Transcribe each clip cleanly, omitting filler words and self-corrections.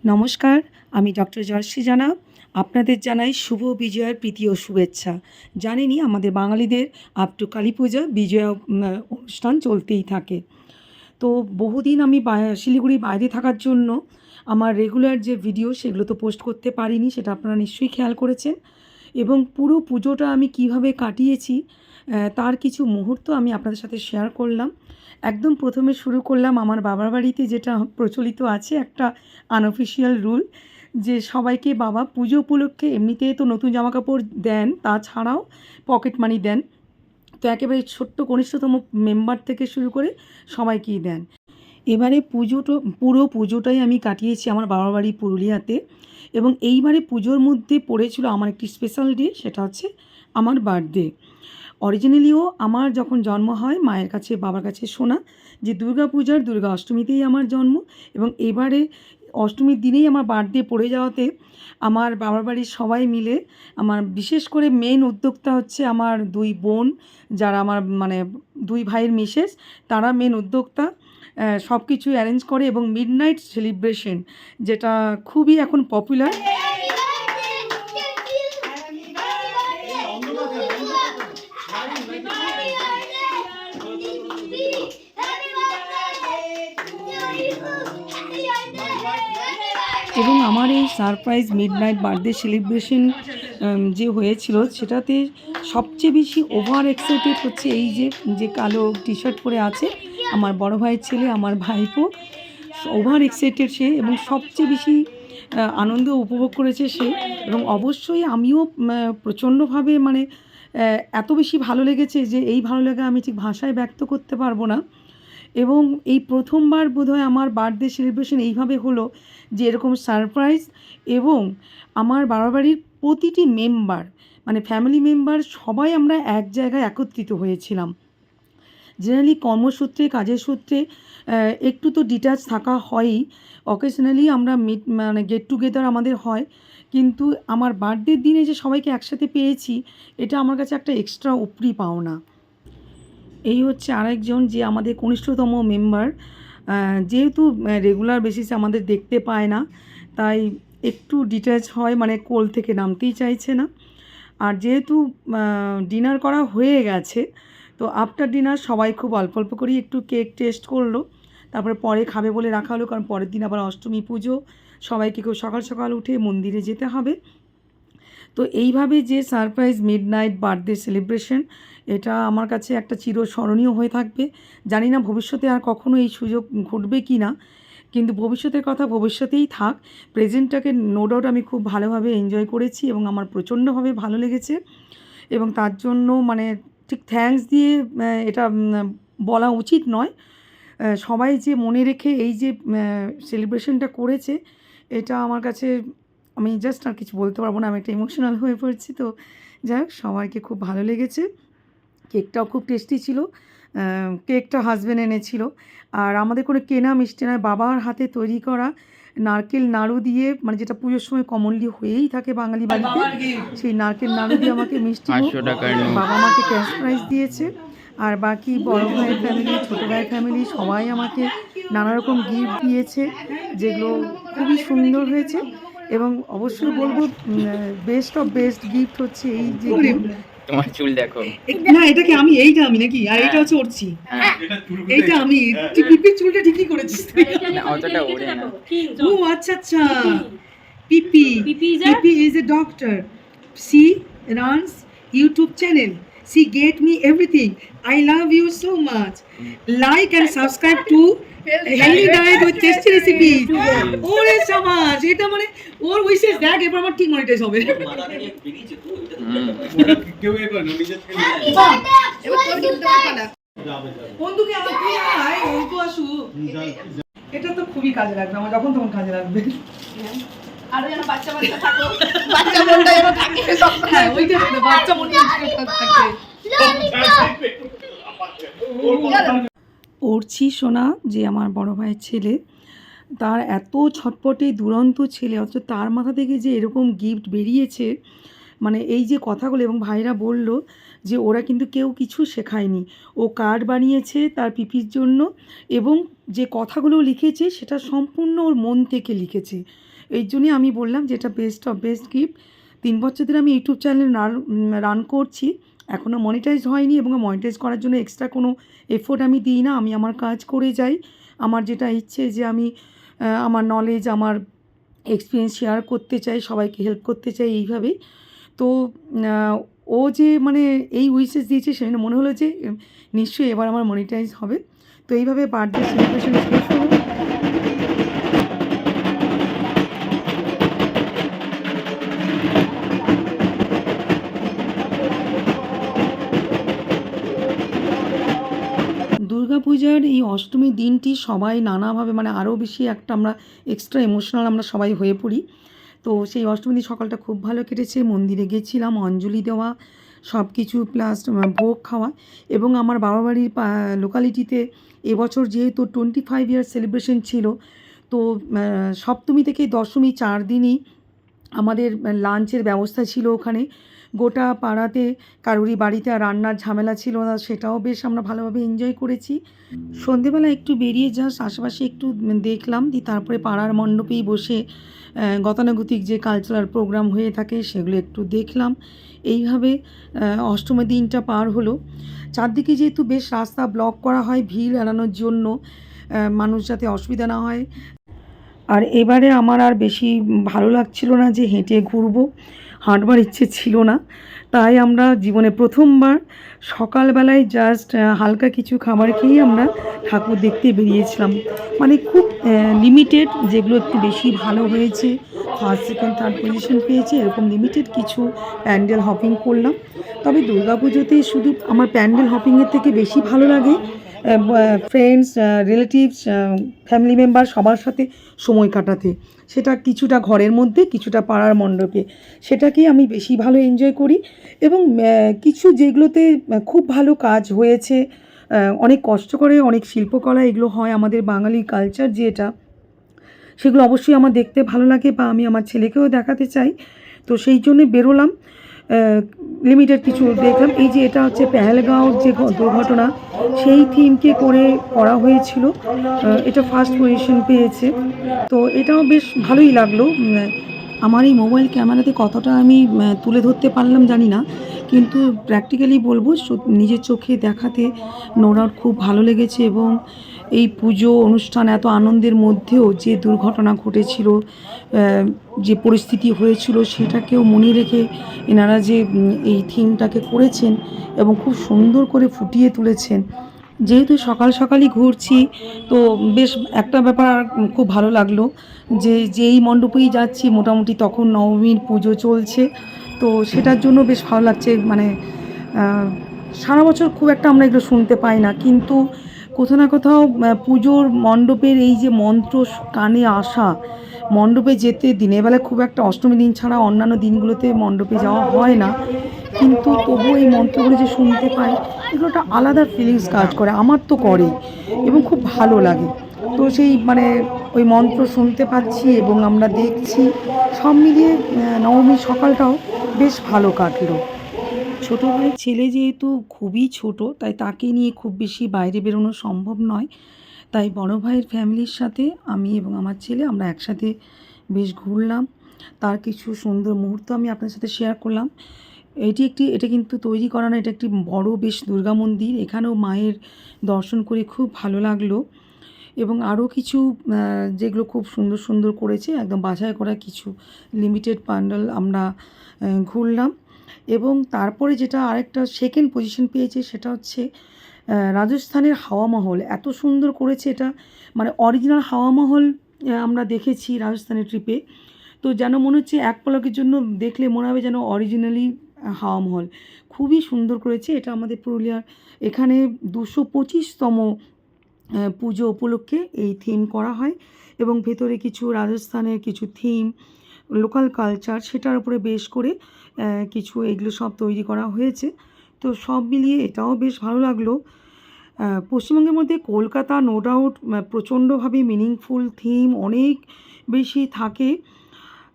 নমস্কার, আমি ডক্টর জয়শ্রী জানা। আপনাদের জানাই শুভ বিজয়ার প্রীতি ও শুভেচ্ছা। জানেনই আমাদের বাঙালিদের আপ টু কালীপূজা বিজয়া অনুষ্ঠান চলতেই থাকে। তো বহুদিন আমি শিলিগুড়ির বাইরে থাকার জন্য আমার রেগুলার যে ভিডিও সেগুলো তো পোস্ট করতে পারিনি, সেটা আপনারা নিশ্চয়ই খেয়াল করেছেন। এবং পুরো পুজোটা আমি কিভাবে কাটিয়েছি তার কিছু মুহূর্ত আমি আপনাদের সাথে শেয়ার করলাম। একদম প্রথমে শুরু করলাম আমার বাবার বাড়িতে, যেটা প্রচলিত আছে একটা আনঅফিসিয়াল রুল, যে সবাইকে বাবা পুজো উপলক্ষে এমনিতে তো নতুন জামাকাপড় দেন, তাছাড়াও পকেট মানি দেন। তো একেবারে ছোট্ট কনিষ্ঠতম মেম্বার থেকে শুরু করে সবাইকেই দেন। এবারে পুরো পুজোটাই আমি কাটিয়েছি আমার বাবার বাড়ি পুরুলিয়াতে। এবং এইবারে পুজোর মধ্যে পড়েছিল আমার একটি স্পেশাল ডে, সেটা হচ্ছে আমার বার্থডে। অরিজিনালিও আমার যখন জন্ম হয় মায়ের কাছে বাবার কাছে শোনা যে দুর্গা অষ্টমীতেই আমার জন্ম, এবং এবারে অষ্টমীর দিনেই আমার বার্থডে পড়ে যাওয়াতে আমার বাবার বাড়ির সবাই মিলে, আমার বিশেষ করে মেন উদ্যোক্তা হচ্ছে আমার দুই বোন, যারা আমার মানে দুই ভাইয়ের মিসেস, তারা মেন উদ্যোক্তা। সব কিছু অ্যারেঞ্জ করে এবং মিডনাইট সেলিব্রেশন, যেটা খুবই এখন পপুলার। এবং আমার এই সারপ্রাইজ মিডনাইট বার্থডে সেলিব্রেশন যে হয়েছিল, সেটাতে সবচেয়ে বেশি ওভার এক্সাইটেড হচ্ছে এই যে কালো টি শার্ট পরে আছে আমার বড় ভাইয়ের ছেলে, আমার ভাইপো। ওভার এক্সাইটেড সে, এবং সবচেয়ে বেশি আনন্দ উপভোগ করেছে সে। এবং অবশ্যই আমিও প্রচণ্ডভাবে মানে এত বেশি ভালো লেগেছে যে এই ভালো লাগা আমি ঠিক ভাষায় ব্যক্ত করতে পারবো না। এবং এই প্রথমবার বোধহয় আমার বার্থডে সেলিব্রেশন এইভাবে হলো, যে এরকম সারপ্রাইজ। এবং আমার বাবার বাড়ির প্রতিটি মেম্বার, মানে ফ্যামিলি মেম্বার সবাই আমরা এক জায়গায় একত্রিত হয়েছিলাম। জেনারেলি কর্মসূত্রে, কাজের সূত্রে একটু তো ডিট্যাচ থাকা হয়ই। অকেশনালি আমরা মানে গেট টুগেদার আমাদের হয়, কিন্তু আমার বার্থডের দিনে যে সবাইকে একসাথে পেয়েছি, এটা আমার কাছে একটা এক্সট্রা উপরি পাওনা। এই হচ্ছে আরেকজন যে আমাদের কনিষ্ঠতম মেম্বার। যেহেতু রেগুলার বেসিসে আমাদের দেখতে পায় না, তাই একটু ডিট্যাচ হয়, মানে কোল থেকে নামতেই চাইছে না। আর যেহেতু ডিনার করা হয়ে গেছে, তো আফটার ডিনার সবাই খুব অল্প অল্প করেই একটু কেক টেস্ট করলো। তারপরে পরে খাবে বলে রাখা হলো, কারণ পরের দিন আবার অষ্টমী পুজো, সবাইকে খুব সকাল সকাল উঠে মন্দিরে যেতে হবে। তো এইভাবে যে সারপ্রাইজ মিডনাইট বার্থডে সেলিব্রেশন, এটা আমার কাছে একটা চিরস্মরণীয় হয়ে থাকবে। জানি না ভবিষ্যতে আর কখনো এই সুযোগ ঘটবে কি না, কিন্তু ভবিষ্যতের কথা ভবিষ্যতেই থাক। প্রেজেন্টটাকে নো ডাউট আমি খুব ভালোভাবে এনজয় করেছি এবং আমার প্রচণ্ডভাবে ভালো লেগেছে। এবং তার জন্য মানে ঠিক থ্যাঙ্কস দিয়ে এটা বলা উচিত নয়। সবাই যে মনে রেখে এই যে সেলিব্রেশনটা করেছে, এটা আমার কাছে, আমি জাস্ট আর কিছু বলতে পারবো না, আমি একটা ইমোশনাল হয়ে পড়ছি। তো যাই হোক, সবাইকে খুব ভালো লেগেছে। কেকটাও খুব টেস্টি ছিল। কেকটা হাসব্যান্ড এনেছিল। আর আমাদের কোনো কেনা মিষ্টি নয়, বাবার হাতে তৈরি করা নারকেল নাড়ু দিয়ে, মানে যেটা পুজোর সময় কমনলি হয়েই থাকে বাঙালি বাড়িতে, সেই নারকেল নাড়ু দিয়ে আমাকে মিষ্টি বাবা আমাকে ক্যাশ প্রাইজ দিয়েছে। আর বাকি বড় ভাইয়ের ফ্যামিলি, ছোটো ভাইয়ের ফ্যামিলি সবাই আমাকে নানা রকম গিফট দিয়েছে, যেগুলো খুবই সুন্দর হয়েছে। এবং অবশ্যই বলবো বেস্ট অফ বেস্ট গিফট হচ্ছে এই যে তোমার চুল দেখো না, এটা কি আমি, এইটা আমি নাকি, আর এইটা হচ্ছে ওরছি, এইটা আমি। তুই পিপির চুলটা ঠিকই করেছিস না অতটা ওড়ে না। ও আচ্ছা আচ্ছা, PP PP is a doctor. She runs YouTube channel, she get me everything. I love you so much. Like and subscribe to healthy diet with tasty recipe. ওরে সাবাস, এটা মানে ওর উইশেস দেখ, এবার আমার ঠিক মনিটাইজ হবে। বন্ধুকে আমার তুই আয়, অন্তু আসু। এটা তো খুবই কাজে লাগবে আমার, যখন তখন কাজে লাগবে। আরো যেন বাচ্চা বাচ্চা থাকো, বাচ্চা মনটা যেন থাকে সব। হ্যাঁ, ওইটা বাচ্চা মনে থাকে। ওরছি সোনা, যে আমার বড় ভাইয়ের ছেলে, তার এত ছটপটে দুরন্ত ছেলে, অথচ তার মাথা থেকে যে এরকম গিফট বেরিয়েছে, মানে এই যে কথাগুলো, এবং ভাইরা বলল যে ওরা কিন্তু কেউ কিছু শেখায়নি, ও কার্ড বানিয়েছে তার পিপির জন্য, এবং যে কথাগুলো লিখেছে সেটা সম্পূর্ণ ওর মন থেকে লিখেছে। এই জন্যই আমি বললাম যে এটা বেস্ট অফ বেস্ট গিফট। 3 বছর ধরে আমি ইউটিউব চ্যানেল রান করছি, এখনও মনিটাইজ হয়নি, এবং মনিটাইজ করার জন্য এক্সট্রা কোনো এফোর্ট আমি দিই না। আমি আমার কাজ করে যাই। আমার যেটা ইচ্ছে যে আমি আমার নলেজ, আমার এক্সপিরিয়েন্স শেয়ার করতে চাই, সবাইকে হেল্প করতে চাই এইভাবেই। তো ও যে মানে এই উইশেস দিয়েছে সেটা মনে হলো যে নিশ্চয়ই এবার আমার মনিটাইজ হবে। তো এইভাবে বার্থডে সেলিব্রেশন শেষ হলো। দুর্গাপূজার এই অষ্টমীর দিনটি সবাই নানাভাবে মানে আরও বেশি একটা আমরা এক্সট্রা ইমোশনাল আমরা সবাই হয়ে পড়ি। তো সেই অষ্টমীর দিন সকালটা খুব ভালো কেটেছে। মন্দিরে গেছিলাম, অঞ্জলি দেওয়া, সব কিছু প্লাস ভোগ খাওয়া, এবং আমার বাবা বাড়ির লোকালিটিতে এবছর যেহেতু 25 ইয়ার সেলিব্রেশন ছিল, তো সপ্তমী থেকে দশমী 4 দিনই আমাদের লাঞ্চের ব্যবস্থা ছিল ওখানে। গোটা পাড়াতে কারুরই বাড়িতে আর রান্নার ঝামেলা ছিল না, সেটাও বেশ আমরা ভালোভাবে এনজয় করেছি। সন্ধেবেলা একটু বেরিয়ে জাস্ট আশেপাশে একটু দেখলাম, দিয়ে তারপরে পাড়ার মণ্ডপেই বসে গতানুগতিক যে কালচারাল প্রোগ্রাম হয়ে থাকে সেগুলো একটু দেখলাম। এইভাবে অষ্টমীর দিনটা পার হলো। চারদিকে যেহেতু বেশ রাস্তা ব্লক করা হয় ভিড় এড়ানোর জন্য, মানুষ যাতে অসুবিধা না হয়। আর এবারে আমার আর বেশি ভালো লাগছিল না যে হেঁটে ঘুরবো, হাঁটবার ইচ্ছে ছিল না। তাই আমরা জীবনে প্রথমবার সকালবেলায় জাস্ট হালকা কিছু খাবার খেয়েই আমরা ঠাকুর দেখতে বেরিয়েছিলাম। মানে খুব লিমিটেড, যেগুলো একটু বেশি ভালো হয়েছে, ফার্স্ট সেকেন্ড থার্ড পজিশন পেয়েছে, এরকম লিমিটেড কিছু প্যান্ডেল হপিং করলাম। তবে দুর্গাপুজোতে শুধু আমার প্যান্ডেল হপিংয়ের থেকে বেশি ভালো লাগে ফ্রেন্ডস, রিলেটিভস, ফ্যামিলি মেম্বার সবার সাথে সময় কাটাতে। সেটা কিছুটা ঘরের মধ্যে, কিছুটা পাড়ার মণ্ডপে, সেটাকেই আমি বেশি ভালো এনজয় করি। এবং কিছু যেগুলোতে খুব ভালো কাজ হয়েছে, অনেক কষ্ট করে অনেক শিল্পকলা এগুলো হয়, আমাদের বাঙালি কালচার যেটা, সেগুলো অবশ্যই আমার দেখতে ভালো লাগে বা আমি আমার ছেলেকেও দেখাতে চাই। তো সেই জন্যে বেরোলাম, লিমিটেড কিছু দেখলাম। এই যে এটা হচ্ছে পেহেলগাঁওর যে দুর্ঘটনা, সেই থিমকে করে করা হয়েছিল, এটা ফার্স্ট পজিশন পেয়েছে। তো এটাও বেশ ভালোই লাগলো। আমার এই মোবাইল ক্যামেরাতে কতটা আমি তুলে ধরতে পারলাম জানি না, কিন্তু প্র্যাকটিক্যালি বলবো নিজের চোখে দেখাতে নো ডাউট খুব ভালো লেগেছে। এবং এই পুজো অনুষ্ঠান এত আনন্দের মধ্যেও যে দুর্ঘটনা ঘটেছিল, যে পরিস্থিতি হয়েছিল, সেটাকেও মনে রেখে এনারা যে এই থিমটাকে করেছেন এবং খুব সুন্দর করে ফুটিয়ে তুলেছেন। যেহেতু সকাল সকালই ঘুরছি, তো বেশ একটা ব্যাপার খুব ভালো লাগলো যে যেই মণ্ডপেই যাচ্ছি মোটামুটি তখন নবমীর পুজো চলছে। তো সেটার জন্য বেশ ভালো লাগছে। মানে সারা বছর খুব একটা আমরা এগুলো শুনতে পাই না, কিন্তু কোথাও না কোথাও পুজোর মণ্ডপের এই যে মন্ত্র কানে আসা, মণ্ডপে যেতে দিনের বেলা খুব একটা, অষ্টমী দিন ছাড়া অন্যান্য দিনগুলোতে মণ্ডপে যাওয়া হয় না, কিন্তু তবুও এই মন্ত্রগুলো যে শুনতে পাই, এগুলো একটা আলাদা ফিলিংস কাজ করে, আমার তো করেই, এবং খুব ভালো লাগে। তো সেই মানে ওই মন্ত্র শুনতে পাচ্ছি এবং আমরা দেখছি, সব মিলিয়ে নবমীর সকালটাও বেশ ভালো কাটলো। ছোটো ভাইয়ের ছেলে যেহেতু খুবই ছোট, তাই তাকে নিয়ে খুব বেশি বাইরে বেরোনো সম্ভব নয়। তাই বড় ভাইয়ের ফ্যামিলির সাথে আমি এবং আমার ছেলে আমরা একসাথে বেশ ঘুরলাম। তার কিছু সুন্দর মুহূর্ত আমি আপনার সাথে শেয়ার করলাম। এটা কিন্তু তৈরি করা না, এটা একটি বড় বেশ দুর্গা মন্দির। এখানেও মায়ের দর্শন করে খুব ভালো লাগলো। এবং আরও কিছু যেগুলো খুব সুন্দর সুন্দর করেছে, একদম বাছাই করা কিছু লিমিটেড প্যান্ডেল আমরা ঘুরলাম। এবং তারপরে যেটা আরেকটা সেকেন্ড পজিশন পেয়েছে, সেটা হচ্ছে রাজস্থানের হাওয়া মহল। এত সুন্দর করেছে এটা, মানে অরিজিনাল হাওয়া মহল আমরা দেখেছি রাজস্থানের ট্রিপে। তো যেন মনে হচ্ছে এক পলকের জন্য দেখলে মনে হবে যেন অরিজিনালি হাওয়া মহল। খুবই সুন্দর করেছে এটা। আমাদের পুরুলিয়ার এখানে 225তম পুজো উপলক্ষে এই থিম করা হয়, এবং ভেতরে কিছু রাজস্থানের কিছু থিম, লোকাল কালচার, সেটার উপরে বেশ করে কিছু এগুলো সব তৈরি করা হয়েছে। তো সব মিলিয়ে এটাও বেশ ভালো লাগলো। পশ্চিমবঙ্গের মধ্যে কলকাতা নো ডাউট প্রচণ্ডভাবে মিনিংফুল থিম অনেক বেশি থাকে।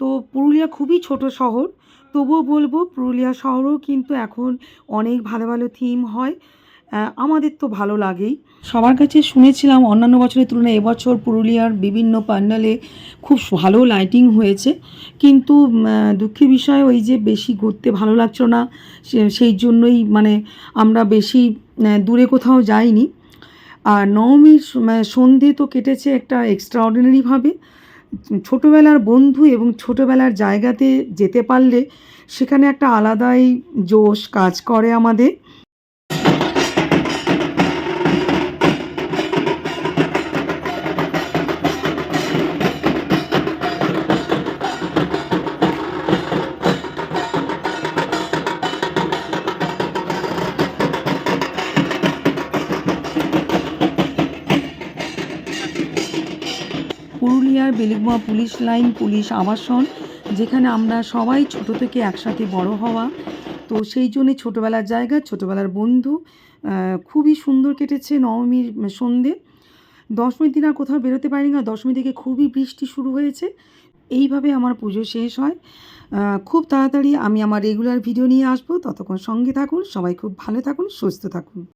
তো পুরুলিয়া খুবই ছোট শহর, তবুও বলবো পুরুলিয়া শহরেও কিন্তু এখন অনেক ভালো ভালো থিম হয়, আমাদের তো ভালো লাগেই। সবার কাছে শুনেছিলাম অন্যান্য বছরের তুলনায় এবছর পুরুলিয়ার বিভিন্ন প্যান্ডেলে খুব ভালো লাইটিং হয়েছে, কিন্তু দুঃখের বিষয় ওই যে বেশি ঘুরতে ভালো লাগছিল না, সেই জন্যই মানে আমরা বেশি দূরে কোথাও যাইনি। আর নবমীর সন্ধে তো কেটেছে একটা এক্সট্রাঅর্ডিনারিভাবে। ছোটোবেলার বন্ধু এবং ছোটোবেলার জায়গাতে যেতে পারলে সেখানে একটা আলাদাই জোশ কাজ করে আমাদের। পুরুলিয়ার বেলুড়মা পুলিশ লাইন পুলিশ আবাসন, যেখানে আমরা সবাই ছোট থেকে একসাথে বড় হওয়া, তো সেই জন্যে ছোটোবেলার জায়গা, ছোটোবেলার বন্ধু, খুবই সুন্দর কেটেছে নবমীর সন্ধে। দশমীর দিন আর কোথাও বেরোতে পারিনি, না দশমী থেকে খুবই বৃষ্টি শুরু হয়েছে। এইভাবে আমার পুজো শেষ হয়। খুব তাড়াতাড়ি আমি আমার রেগুলার ভিডিও নিয়ে আসবো, ততক্ষণ সঙ্গে থাকুন, সবাই খুব ভালো থাকুন, সুস্থ থাকুন।